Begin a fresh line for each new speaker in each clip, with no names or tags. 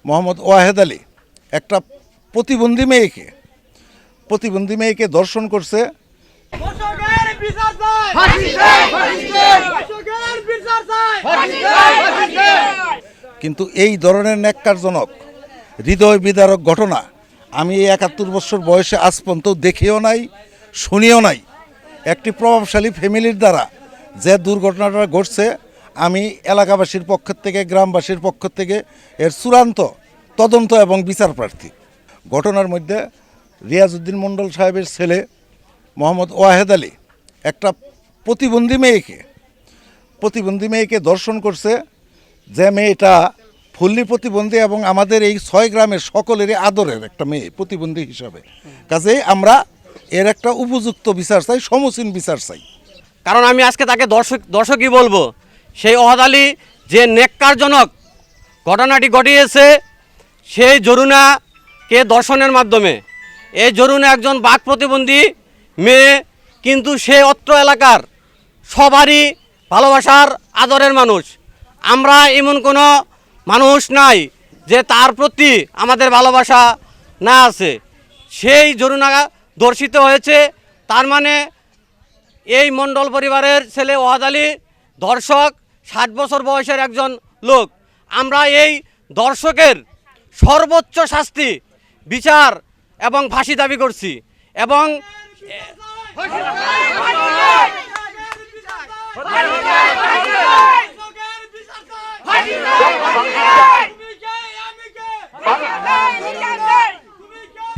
মোহাম্মদ ওয়াহেদ আলী একটা প্রতিবন্ধী মেয়েকে ধর্ষণ করছে। কিন্তু এই ধরনের ন্যাক্কারজনক হৃদয় বিদারক ঘটনা আমি এই 71 বছর বয়সে আজ পর্যন্ত দেখিও নাই, শুনিও নাই। একটি প্রভাবশালী ফ্যামিলির দ্বারা যে দুর্ঘটনাটা ঘটছে, আমি এলাকাবাসীর পক্ষ থেকে, গ্রামবাসীর পক্ষ থেকে এর চূড়ান্ত তদন্ত এবং বিচার প্রার্থী। ঘটনার মধ্যে রিয়াজউদ্দিন মণ্ডল সাহেবের ছেলে মোহাম্মদ ওয়াহেদ আলী একটা প্রতিবন্ধী মেয়েকে ধর্ষণ করছে। যে মেয়েটা ফুল্লি প্রতিবন্ধী এবং আমাদের এই 6 গ্রামের সকলেরই আদরের একটা মেয়ে প্রতিবন্ধী হিসাবে। কাজেই আমরা এর একটা উপযুক্ত বিচার চাই, সমীচীন বিচার চাই।
কারণ আমি আজকে তাকে দর্শকই বলবো। সেই ওয়াহেদ আলী যে ন্যাক্কারজনক ঘটনাটি ঘটিয়েছে, সেই জরুনাকে দর্শনের মাধ্যমে, এই জরুনা একজন বাক প্রতিবন্ধী মেয়ে, কিন্তু সে অত্র এলাকার সবারই ভালোবাসার আদরের মানুষ। আমরা এমন কোনো মানুষ নাই যে তার প্রতি আমাদের ভালোবাসা না আছে। সেই জরুনা ধর্ষিত হয়েছে, তার মানে এই মণ্ডল পরিবারের ছেলে ওয়াহেদ আলী ধর্ষক, 60 বছর বয়সের একজন লোক। আমরা এই ধর্ষকের সর্বোচ্চ শাস্তি, বিচার এবং ফাঁসি দাবি করছি। এবং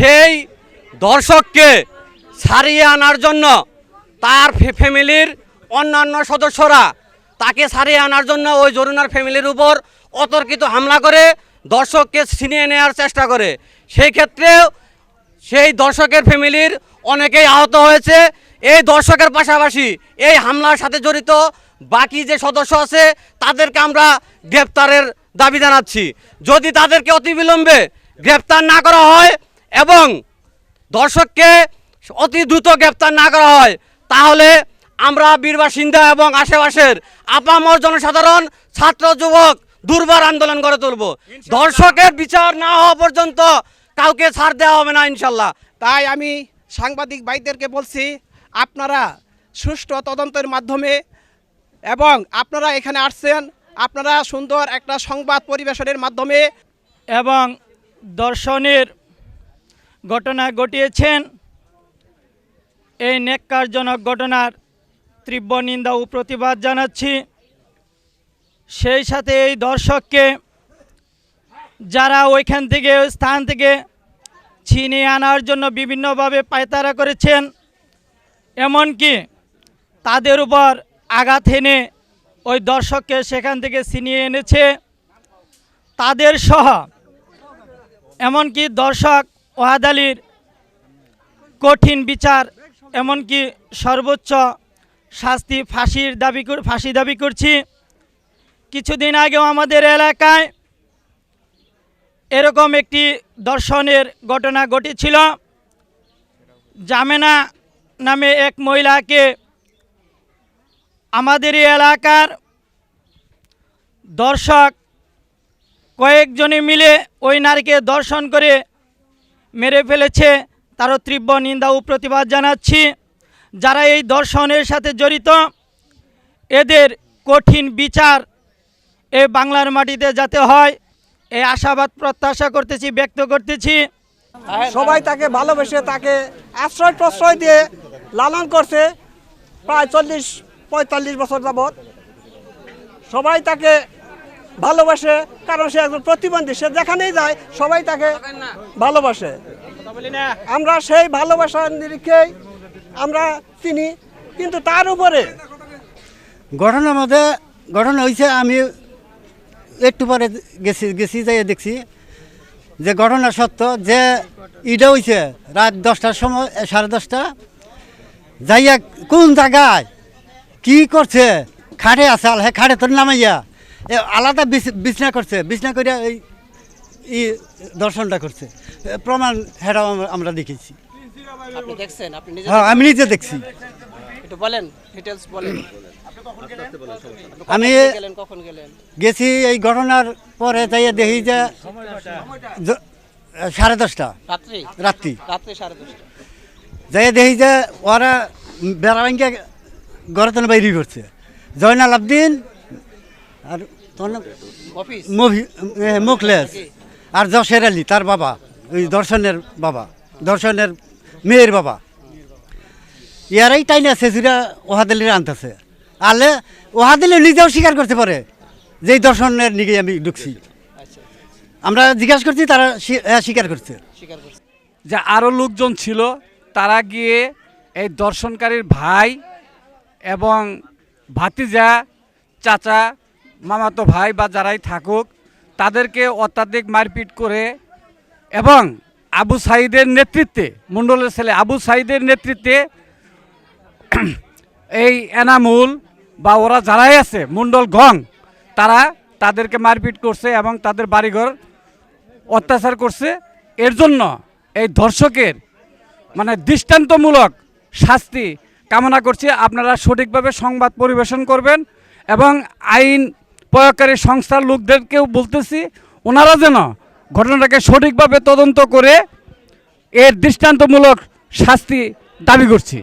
সেই দর্শককে ছাড়িয়ে আনার জন্য তার ফ্যামিলির অন্যান্য সদস্যরা তাকে ছাড়িয়ে আনার জন্য ওই জরুনার ফ্যামিলির উপর অতর্কিত হামলা করে দর্শককে ছিনিয়ে নেওয়ার চেষ্টা করে। সেই ক্ষেত্রেও সেই দর্শকের ফ্যামিলির অনেকেই আহত হয়েছে। এই দর্শকের পাশাপাশি এই হামলার সাথে জড়িত বাকি যে সদস্য আছে তাদেরকে আমরা গ্রেপ্তারের দাবি জানাচ্ছি। যদি তাদেরকে অতিবিলম্বে গ্রেপ্তার না করা হয় এবং দর্শককে অতি দ্রুত গ্রেপ্তার না করা হয়, তাহলে আমরা বীরবাসিন্দা এবং আশেপাশের আপামর জনসাধারণ, ছাত্র যুবক দুর্বার আন্দোলন গড়ে তুলব। দর্শকের বিচার না হওয়া পর্যন্ত কাউকে ছাড় দেওয়া হবে না ইনশাল্লাহ।
তাই আমি সাংবাদিক ভাইদেরকে বলছি, আপনারা সুষ্ঠু তদন্তের মাধ্যমে, এবং আপনারা এখানে আসছেন, আপনারা সুন্দর একটা সংবাদ পরিবেশনের মাধ্যমে
এবং দর্শনের ঘটনা ঘটিয়েছেন। এই ন্যাক্কারজনক ঘটনার তীব্র নিন্দা ও প্রতিবাদ জানাচ্ছি। সেই সাথে এই দর্শককে যারা ওইখান থেকে, ওই স্থান থেকে ছিনিয়ে আনার জন্য বিভিন্নভাবে পায়তারা করেছেন, এমনকি তাদের উপর আঘাত এনে ওই দর্শককে সেখান থেকে ছিনিয়ে এনেছে, তাদের সহ এমনকি দর্শক ওয়াহেদ আলীর কঠিন বিচার, এমনকি সর্বোচ্চ শাস্তি, ফাঁসি দাবি করছি। কিছুদিন আগেও আমাদের এলাকায় এরকম একটি ধর্ষণের ঘটনা ঘটেছিল। জামেনা নামে এক মহিলাকে আমাদের এলাকার দর্শক কয়েকজনে মিলে ওই নারীকে ধর্ষণ করে মেরে ফেলেছে। তারও তীব্র নিন্দা ও প্রতিবাদ জানাচ্ছি। যারা এই ধর্ষণের সাথে জড়িত, এদের কঠিন বিচার এই বাংলার মাটিতে যাতে হয়, এই আশাবাদ প্রত্যাশা করতেছি, ব্যক্ত করতেছি।
সবাই তাকে ভালোবেসে, তাকে আশ্রয় প্রশ্রয় দিয়ে লালন করছে প্রায় 40-45 বছর যাবৎ। সবাই তাকে ভালোবাসে, কারণ সে একজন প্রতিবন্ধী। সে যেখানেই যায় সবাই তাকে ভালোবাসে। আমরা সেই ভালোবাসার নিরিখেই আমরা চিনি। কিন্তু তার উপরে
ঘটনার মধ্যে ঘটনা হয়েছে, আমি একটু পরে গেছি যাই দেখছি যে ঘটনা সত্য, যে ইটা হয়েছে রাত 10টার সময়, 10:30 যাইয়া কোন জায়গায় কি করছে, খাটে আছে, হ্যাঁ খাটে তোর নামাইয়া আলাদা বিছনা করছে, বিছনা করে এই দর্শনটা করছে। প্রমাণ হেটাও আমরা দেখেছি।
আপনি দেখছেন? আপনি
হ্যাঁ, আমি নিজে দেখছি।
একটু বলেন, ডিটেইলস বলেন।
আমি
কখন গেলেন?
গেছি এই ঘটনার পরে যাইয়া দেখি যে 10:30
রাত্রি
রাত্রি
রাত্রি 10:30।
যাইয়া দেখি যে ওরা বেড়া ভাঙ্গা ঘরে তো বাইরে করছে জয়নাল আবদিন আর
অফিস
মুখলেস আর জশের আলী তার বাবা, ওই দর্শনের বাবা, দর্শনের মেয়ের বাবা, ইয়ারাই তাই না সেজুরা ওহাদিলির আনতেছে। আলে ওহাদিলি নিজেও স্বীকার করতে পারে যে এই দর্শনের নিকে আমি ঢুকছি। আমরা জিজ্ঞাসা করছি, তারা স্বীকার করছে।
যে আরও লোকজন ছিল, তারা গিয়ে এই দর্শনকারীর ভাই এবং ভাতিজা, চাচা, মামাতো ভাই বা যারাই থাকুক তাদেরকে অত্যাধিক মারপিট করে এবং আবু সাইদের নেতৃত্বে, মণ্ডলের ছেলে আবু সাইদের নেতৃত্বে এই এনামুল বা ওরা যারাই আছে মণ্ডল গং, তারা তাদেরকে মারপিট করছে এবং তাদের বাড়িঘর অত্যাচার করছে। এর জন্য এই ধর্ষকের মানে দৃষ্টান্তমূলক শাস্তি কামনা করছি। আপনারা সঠিকভাবে সংবাদ পরিবেশন করবেন এবং আইন প্রয়োগকারী সংস্থার লোকদেরকেও বলতেছি, ওনারা যেন ঘটনাটাকে সঠিকভাবে তদন্ত করে এর দৃষ্টান্তমূলক শাস্তি দাবি করছি।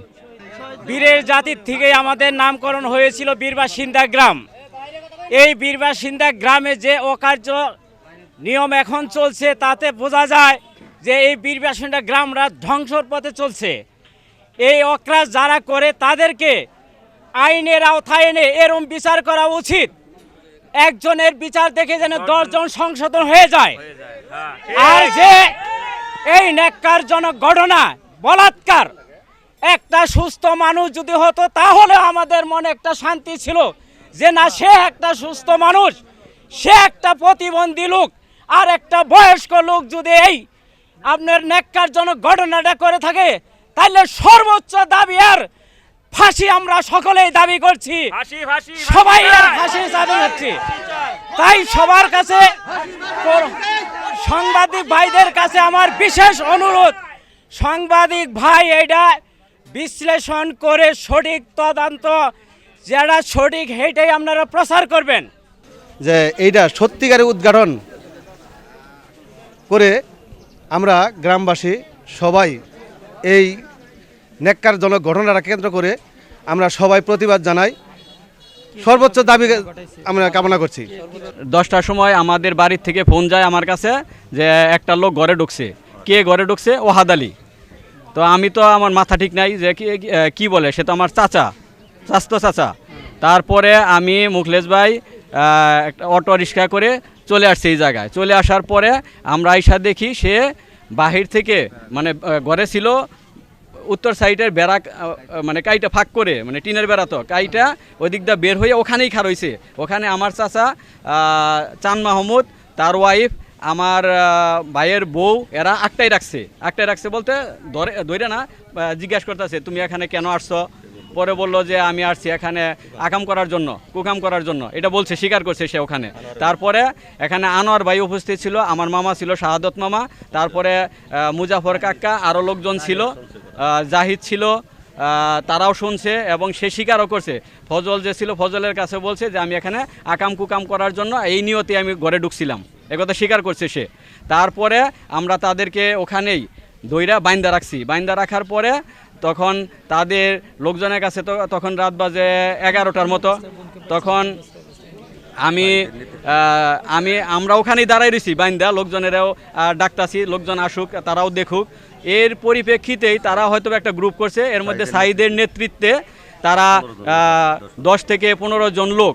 বীরের জাতির থেকে আমাদের নামকরণ হয়েছিল বীরবাসিন্দা গ্রাম। এই বীরবাসিন্দা গ্রামে যে অকার্য নিয়ম এখন চলছে তাতে বোঝা যায় যে এই বীরবাসিন্দা গ্রামরা ধ্বংসর পথে চলছে। এই অক্রাস যারা করে তাদেরকে আইনের আওতায় এনে এরম বিচার করা উচিত। একজনের বিচার দেখে যেন 10 জন সংশোধন হয়ে যায়। আর যে এই ন্যাক্কারজনক ঘটনা বলাৎকার, একটা সুস্থ মানুষ যদি হতো তাহলে আমাদের মনে একটা শান্তি ছিল যে না, সে একটা সুস্থ মানুষ, সে একটা প্রতিবন্ধী লোক। আর একটা বয়স্ক লোক যদি এই আপনার ন্যাক্কারজনক ঘটনাটা করে থাকে তাহলে সর্বোচ্চ দাবি আর ফাঁসি আমরা সকলেই দাবি করছি। সবাই আর ফাঁসি দাবি করছি। তাই সবার কাছে, সাংবাদিক ভাইদের কাছে আমার বিশেষ অনুরোধ, সাংবাদিক ভাই এটা বিশ্লেষণ করে সঠিক তদন্ত যারা সঠিক সেইটাই আপনারা প্রচার করবেন।
যে এইটা সত্যিকারের উদ্ঘাটন করে আমরা গ্রামবাসী সবাই এই ন্যাক্কারজনক ঘটনাটা কেন্দ্র করে আমরা সবাই প্রতিবাদ জানাই, সর্বোচ্চ দাবি আমরা কামনা করছি।
10টার সময় আমাদের বাড়ির থেকে ফোন যায় আমার কাছে যে একটা লোক ঘরে ঢুকছে। কে ঘরে ঢুকছে? ওহাদ আলী। তো আমি তো আমার মাথা ঠিক নাই যে কি বলে, সে তো আমার চাচা চাচা। তারপরে আমি মুখলেস ভাই একটা অটো রিক্সা করে চলে আসছে এই জায়গায়। চলে আসার পরে আমরা আইসা দেখি সে বাহির থেকে মানে ঘরে ছিল উত্তর সাইডের বেড়া মানে কাইটা ফাঁক করে, মানে টিনের বেড়া, তো কাইটা ওই দিকটা বের হয়ে ওখানেই খার হয়েছে। ওখানে আমার চাচা চান মাহমুদ, তার ওয়াইফ, আমার ভাইয়ের বউ, এরা আটটাই রাখছে বলতে ধরে না, জিজ্ঞাসা করতেছে তুমি এখানে কেন আসছো। পরে বললো যে আমি আসছি এখানে আকাম করার জন্য, কুকাম করার জন্য, এটা বলছে, স্বীকার করছে সে ওখানে। তারপরে এখানে আনোয়ার ভাই উপস্থিত ছিল, আমার মামা ছিল, শাহাদত মামা, তারপরে মুজাফর কাকা, আরও লোকজন ছিল, জাহিদ ছিল, তারাও শুনছে এবং সে স্বীকারও করছে। ফজল যে ছিল, ফজলের কাছে বলছে যে আমি এখানে আকাম কুকাম করার জন্য এই নিয়তে আমি ঘরে ঢুকছিলাম, একথা স্বীকার করছে সে। তারপরে আমরা তাদেরকে ওখানেই দইরা বাইন্দা রাখছি। বাইন্দা রাখার পরে তখন তাদের লোকজনের কাছে তো তখন রাত বাজে 11টার মতো। তখন আমরা ওখানেই দাঁড়াই রয়েছি বাইন্দা, লোকজনেরাও ডাকতাছি, লোকজন আসুক, তারাও দেখুক। এর পরিপ্রেক্ষিতেই তারা হয়তো একটা গ্রুপ করছে, এর মধ্যে সাইদের নেতৃত্বে তারা 10 থেকে 15 জন লোক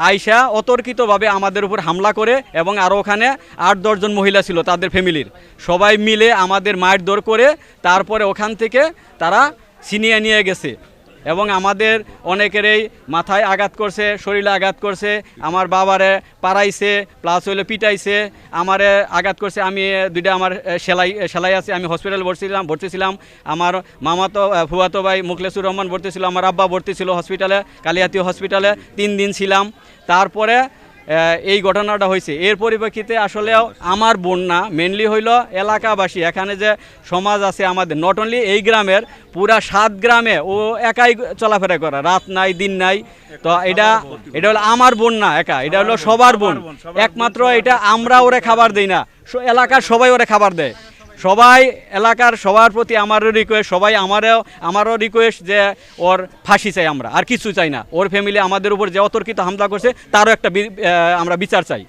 আইসা অতর্কিতভাবে আমাদের উপর হামলা করে এবং আরও ওখানে 8-10 জন মহিলা ছিল তাদের ফ্যামিলির, সবাই মিলে আমাদের মারধর করে তারপরে ওখান থেকে তারা ছিনিয়ে নিয়ে গেছে এবং আমাদের অনেকেরই মাথায় আঘাত করছে, শরীরে আঘাত করছে, আমার বাবারে পাড়াইছে, প্লাস হইলে পিটাইছে, আমারে আঘাত করছে। আমি দুইটা আমার সেলাই আছে, আমি হসপিটালে ভর্তি ছিলাম। আমার মামাতো ফুয়াতো ভাই মুখলেসুর রহমান ভর্তি ছিল, আমার আব্বা ভর্তি ছিল হসপিটালে, কালিয়াতি হসপিটালে 3 দিন ছিলাম। তারপরে এই ঘটনাটা হয়েছে। এর পরিপ্রেক্ষিতে আসলেও আমার বোন না, মেনলি হইল এলাকাবাসী, এখানে যে সমাজ আছে আমাদের, নট অনলি এই গ্রামের, পুরা 7 গ্রামে ও একাই চলাফেরা করে, রাত নাই দিন নাই। তো এটা হলো আমার বোন না একা, এটা হলো সবার বোন। একমাত্র এটা আমরা ওরে খাবার দেই না, এলাকার সবাই ওরে খাবার দেয়। সবাই এলাকার সবার প্রতি আমারও রিকোয়েস্ট, সবাই আমারও রিকোয়েস্ট যে ওর ফাঁসি চাই আমরা, আর কিছু চাই না। ওর ফ্যামিলি আমাদের উপর যে অতর্কিত হামলা করছে তারও একটা আমরা বিচার চাই।